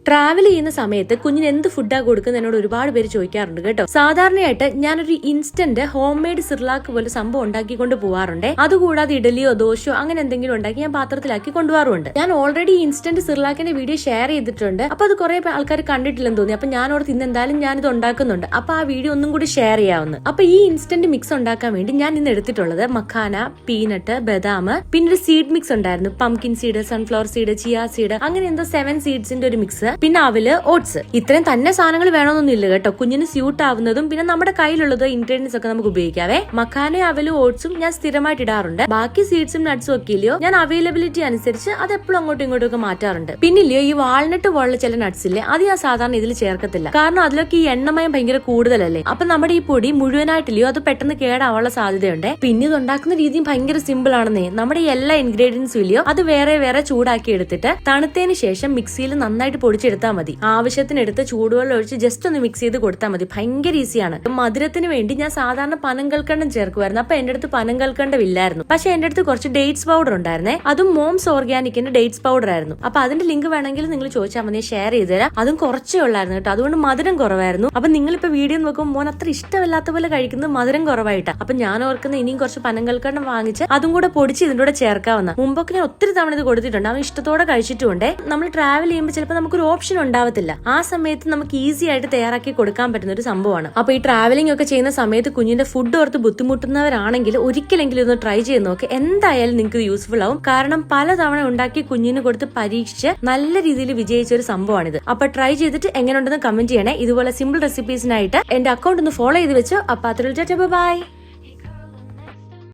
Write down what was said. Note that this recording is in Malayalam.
ട്രാവൽ ചെയ്യുന്ന സമയത്ത് കുഞ്ഞിന് എന്ത് ഫുഡാ കൊടുക്കുന്നത് എന്നോട് ഒരുപാട് പേര് ചോദിക്കാറുണ്ട് കേട്ടോ. സാധാരണയായിട്ട് ഞാനൊരു ഇൻസ്റ്റന്റ് ഹോം മെയ്ഡ് സിർലാക്ക് പോലെ സംഭവം ഉണ്ടാക്കിക്കൊണ്ട് പോവാറുണ്ട്. അതുകൂടാതെ ഇഡലിയോ ദോശയോ അങ്ങനെ എന്തെങ്കിലും ഉണ്ടാക്കി ഞാൻ പാത്രത്തിലാക്കി കൊണ്ടുപോകാറുണ്ട്. ഞാൻ ഓൾറെഡി ഇൻസ്റ്റന്റ് സിർലാക്കിന്റെ വീഡിയോ ഷെയർ ചെയ്തിട്ടുണ്ട്. അപ്പൊ അത് കുറെ ആൾക്കാർ കണ്ടിട്ടില്ലെന്ന് തോന്നി. അപ്പൊ ഞാൻ ഓർത്ത് ഇന്ന് എന്തായാലും ഞാനിത് ഉണ്ടാക്കുന്നുണ്ട്, അപ്പൊ ആ വീഡിയോ ഒന്നും കൂടി ഷെയർ ചെയ്യാവുന്നു. അപ്പൊ ഈ ഇൻസ്റ്റന്റ് മിക്സ് ഉണ്ടാക്കാൻ വേണ്ടി ഞാൻ ഇന്ന് എടുത്തിട്ടുള്ളത് മഖാന, പീനട്ട്, ബദാം, പിന്നെ ഒരു സീഡ് മിക്സ് ഉണ്ടായിരുന്നു. Pumpkin seed, sunflower seed, chia seed, അങ്ങനെ എന്തോ 7 സീഡ്സിന്റെ ഒരു മിക്സ്, പിന്നെ അവല്, ഓട്സ്. ഇത്രയും തന്നെ സാധനങ്ങൾ വേണമെന്നൊന്നും ഇല്ല കേട്ടോ. കുഞ്ഞിന് സ്യൂട്ട് ആവുന്നതും പിന്നെ നമ്മുടെ കയ്യിലുള്ളത് ഇൻഗ്രീഡിയൻസ് ഒക്കെ നമുക്ക് ഉപയോഗിക്കാവേ. മഖാന, അവലും ഓട്സും ഞാൻ സ്ഥിരമായിട്ട് ഇടാറുണ്ട്. ബാക്കി സീഡ്സും നട്ട്സും ഒക്കെ ഇല്ലയോ ഞാൻ അവൈലബിലിറ്റി അനുസരിച്ച് അത് എപ്പോഴും അങ്ങോട്ടും ഇങ്ങോട്ടും ഒക്കെ മാറ്റാറുണ്ട്. പിന്നില്ലയോ ഈ വാൾനട്ട് പോലുള്ള ചില നട്ട്സ് ഇല്ലേ, അത് ഞാൻ സാധാരണ ഇതിൽ ചേർക്കത്തില്ല. കാരണം അതിലൊക്കെ ഈ എണ്ണമയം ഭയങ്കര കൂടുതലല്ലേ. അപ്പൊ നമ്മുടെ ഈ പൊടി മുഴുവനായിട്ടില്ലയോ അത് പെട്ടെന്ന് കേടാവാനുള്ള സാധ്യതയുണ്ട്. പിന്നെ ഇത് ഉണ്ടാക്കുന്ന രീതിയും ഭയങ്കര സിമ്പിൾ ആണെന്നേ. നമ്മുടെ ഈ എല്ലാ ഇൻഗ്രീഡിയൻസും ഇല്ലയോ അത് വേറെ വേറെ ചൂടാക്കി എടുത്തിട്ട് തണുത്തതിന് ശേഷം മിക്സിയിൽ നന്നായിട്ട് പൊടിച്ചെടുത്താൽ മതി. ആവശ്യത്തിനെടുത്ത് ചൂടുവെള്ളം ഒഴിച്ച് ജസ്റ്റ് ഒന്ന് മിക്സ് ചെയ്ത് കൊടുത്താൽ മതി. ഭയങ്കര ഈസിയാണ്. മധുരത്തിന് വേണ്ടി ഞാൻ സാധാരണ പനങ്കൽക്കണ്ടം ചേർക്കുമായിരുന്നു. അപ്പൊ എന്റെ അടുത്ത് പനങ്കൽക്കണ്ടം ഇല്ലായിരുന്നു. പക്ഷെ എന്റെ അടുത്ത് കുറച്ച് ഡേറ്റ്സ് പൗഡർ ഉണ്ടായിരുന്നേ. അതും മോംസ് ഓർഗാനിക്കിന്റെ ഡേറ്റ്സ് പൗഡർ ആയിരുന്നു. അപ്പൊ അതിന്റെ ലിങ്ക് വേണമെങ്കിൽ നിങ്ങൾ ചോദിച്ചാൽ മതി, ഷെയർ ചെയ്ത് തരാം. അതും കുറച്ചേ ഉള്ളായിരുന്നു കേട്ടോ. അതുകൊണ്ട് മധുരം കുറവായിരുന്നു. അപ്പൊ നിങ്ങളിപ്പോ വീഡിയോ നോക്കുമ്പോൾ മോൻ അത്ര ഇഷ്ടമില്ലാത്ത പോലെ കഴിക്കുന്നത് മധുരം കുറവായിട്ടാ. അപ്പൊ ഞാൻ ഓർക്കുന്ന ഇനിയും കുറച്ച് പനങ്കൽക്കണ്ടം വാങ്ങിച്ച് അതും കൂടെ പൊടിച്ച് ഇതിന്റെ കൂടെ ചേർക്കാവുന്ന. മുമ്പൊക്കെ ഞാൻ ഒത്തിരി തവണ ഇത് കൊടുത്തിട്ടുണ്ട്. അവൻ ഇഷ്ടത്തോടെ കഴിച്ചിട്ടുണ്ട്. നമ്മൾ ട്രാവൽ ചെയ്യുമ്പോൾ ചിലപ്പോൾ നമുക്കൊരു ഓപ്ഷൻ ഉണ്ടാവത്തില്ല. ആ സമയത്ത് നമുക്ക് ഈസി ആയിട്ട് തയ്യാറാക്കി കൊടുക്കാൻ പറ്റുന്ന ഒരു സംഭവമാണ്. അപ്പൊ ഈ ട്രാവലിംഗ് ഒക്കെ ചെയ്യുന്ന സമയത്ത് കുഞ്ഞിന്റെ ഫുഡ് ഓർത്ത് ബുദ്ധിമുട്ടുന്നവരാണെങ്കിൽ ഒരിക്കലെങ്കിലും ഒന്ന് ട്രൈ ചെയ്ത് നോക്ക്. എന്തായാലും നിങ്ങൾക്ക് യൂസ്ഫുൾ ആവും. കാരണം പലതവണ ഉണ്ടാക്കി കുഞ്ഞിന് കൊടുത്ത് പരീക്ഷിച്ച് നല്ല രീതിയിൽ വിജയിച്ച ഒരു സംഭവമാണിത്. അപ്പൊ ട്രൈ ചെയ്തിട്ട് എങ്ങനെ ഉണ്ടെന്ന് കമന്റ് ചെയ്യണേ. ഇതുപോലെ സിമ്പിൾ റെസിപ്പീസിനായിട്ട് എന്റെ അക്കൗണ്ട് ഒന്ന് ഫോളോ ചെയ്ത് വെച്ചോ. അപ്പൊ അത്ര ബൈ.